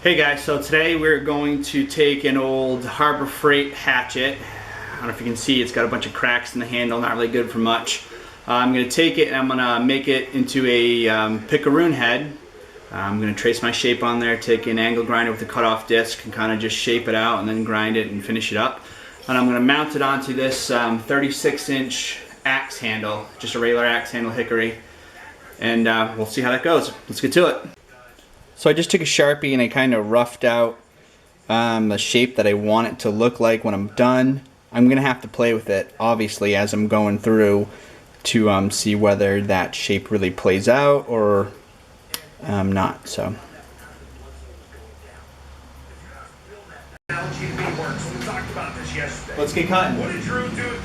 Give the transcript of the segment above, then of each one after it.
Hey guys, so today we're going to take an old Harbor Freight hatchet. I don't know if you can see, it's got a bunch of cracks in the handle, not really good for much. I'm going to take it and I'm going to make it into a Pickaroon head. I'm going to trace my shape on there, take an angle grinder with a cutoff disc and kind of just shape it out and then grind it and finish it up. And I'm going to mount it onto this 36-inch axe handle, just a regular axe handle hickory. And we'll see how that goes. Let's get to it. So I just took a Sharpie and I kind of roughed out the shape that I want it to look like when I'm done. I'm going to have to play with it, obviously, as I'm going through to see whether that shape really plays out or not. So. Let's get cutting. What did Drew do?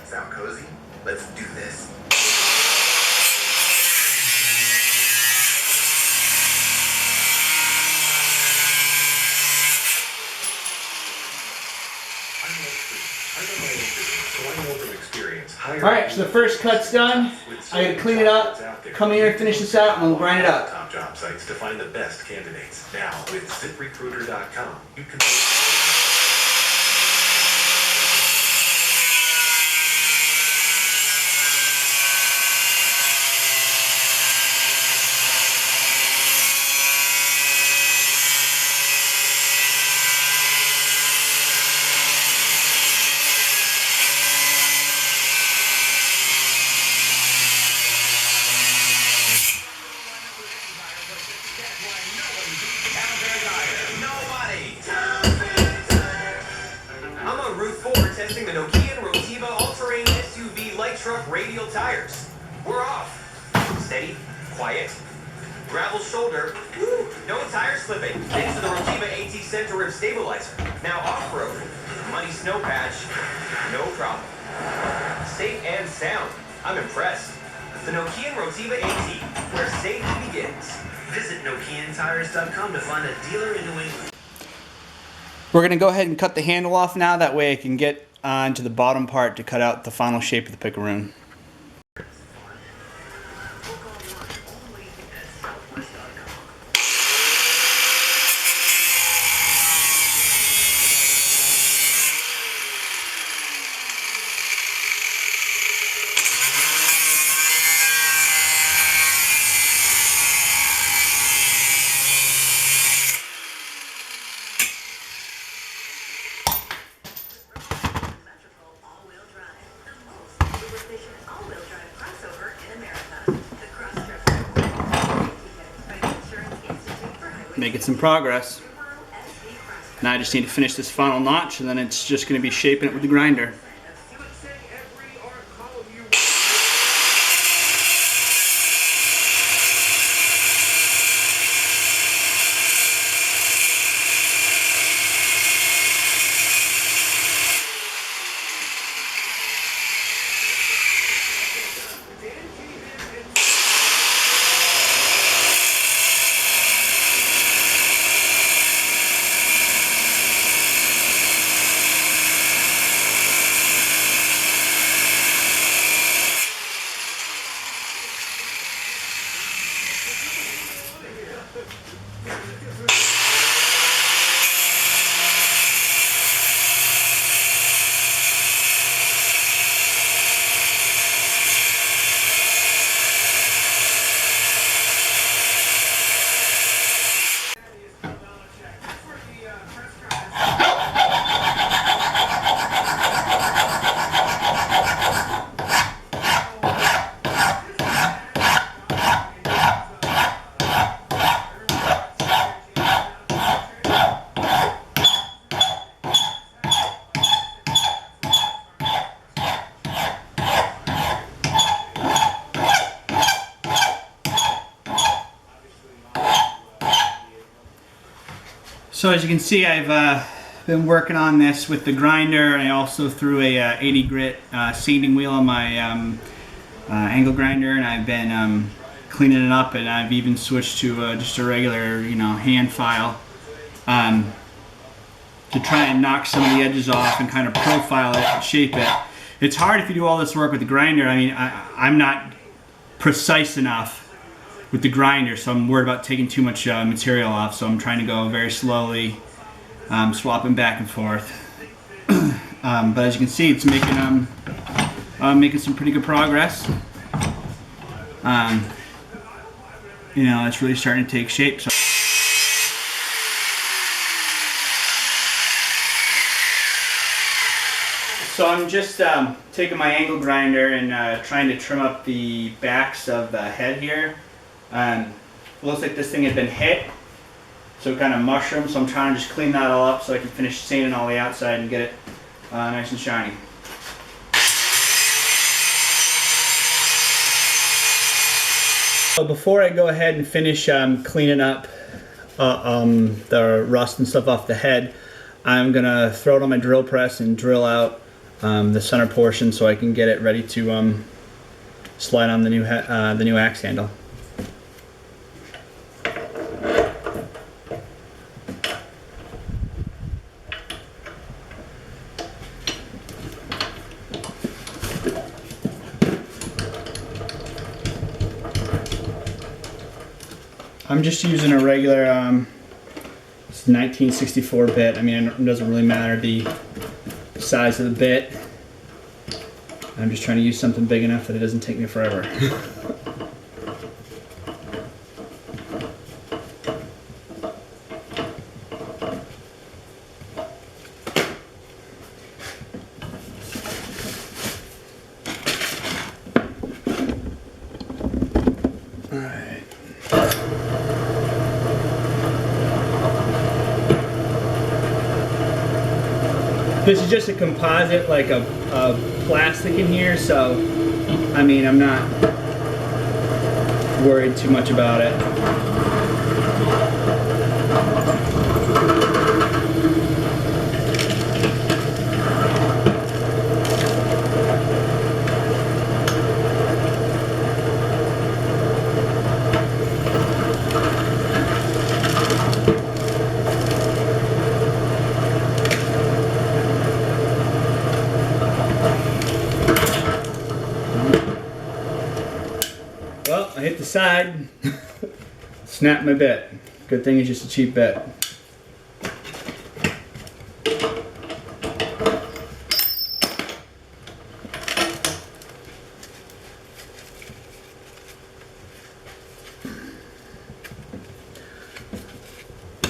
Sound cozy? Let's do this. Alright, so the first cut's done. I gotta clean it up, come here, finish this out, and we'll grind it up. Top job sites to find the best candidates. Now with ZipRecruiter.com, you can testing the Hookaroon all-terrain SUV light truck radial tires. We're off. Steady, quiet, gravel shoulder, no tire slipping. Thanks to the Rotiva AT center rim stabilizer. Now off-road, muddy snow patch, no problem. Safe and sound. I'm impressed. The Nokian Rotiva AT, where safety begins. Visit NokianTires.com to find a dealer in New England. We're going to go ahead and cut the handle off now, that way I can get onto the bottom part to cut out the final shape of the Pickaroon. Making some progress. Now I just need to finish this final notch and then it's just going to be shaping it with the grinder. So as you can see, I've been working on this with the grinder, and I also threw a 80 grit sanding wheel on my angle grinder, and I've been cleaning it up, and I've even switched to just a regular, hand file to try and knock some of the edges off and kind of profile it and shape it. It's hard if you do all this work with the grinder. I mean, I'm not precise enough with the grinder, so I'm worried about taking too much material off, so I'm trying to go very slowly, swapping back and forth. But as you can see, it's making some pretty good progress. It's really starting to take shape. So I'm just taking my angle grinder and trying to trim up the backs of the head here. It looks like this thing had been hit, so it kind of mushroomed, so I'm trying to just clean that all up so I can finish sanding all the outside and get it nice and shiny. So before I go ahead and finish cleaning up the rust and stuff off the head, I'm going to throw it on my drill press and drill out the center portion so I can get it ready to slide on the new axe handle. I'm just using a regular 1964 bit. I mean, it doesn't really matter the size of the bit. I'm just trying to use something big enough that it doesn't take me forever. This is just a composite, like a plastic in here, so I mean, I'm not worried too much about it. Well, I hit the side, snapped my bit. Good thing it's just a cheap bit.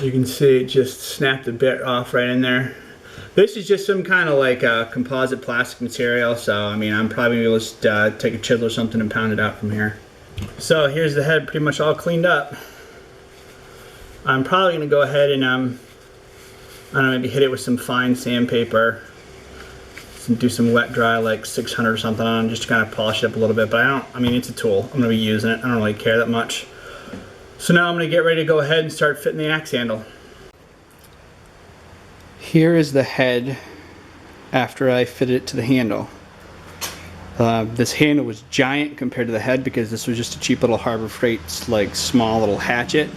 You can see it just snapped the bit off right in there. This is just some kind of like a composite plastic material, so I mean, I'm probably going to just take a chisel or something and pound it out from here. So here's the head pretty much all cleaned up. I'm probably going to go ahead and I don't know, maybe hit it with some fine sandpaper, do some wet dry like 600 or something on, just to kind of polish it up a little bit. But I mean, it's a tool. I'm going to be using it. I don't really care that much. So now I'm going to get ready to go ahead and start fitting the axe handle. Here is the head after I fitted it to the handle. This handle was giant compared to the head because this was just a cheap little Harbor Freight, like small little hatchet.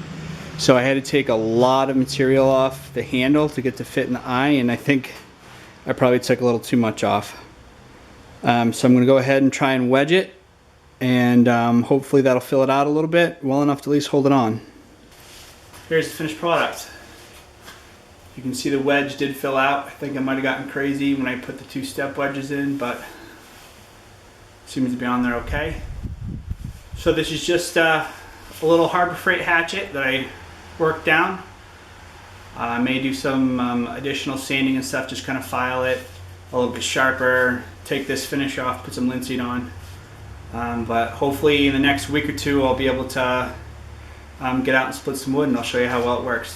So I had to take a lot of material off the handle to get to fit in the eye, and I think I probably took a little too much off. So I'm going to go ahead and try and wedge it, and hopefully that'll fill it out a little bit, well enough to at least hold it on. Here's the finished product. You can see the wedge did fill out. I think I might have gotten crazy when I put the 2-step wedges in, but seems to be on there okay. So this is just a little Harbor Freight hatchet that I worked down. I may do some additional sanding and stuff, just kind of file it a little bit sharper, take this finish off, put some linseed on. But hopefully in the next week or two I'll be able to get out and split some wood, and I'll show you how well it works.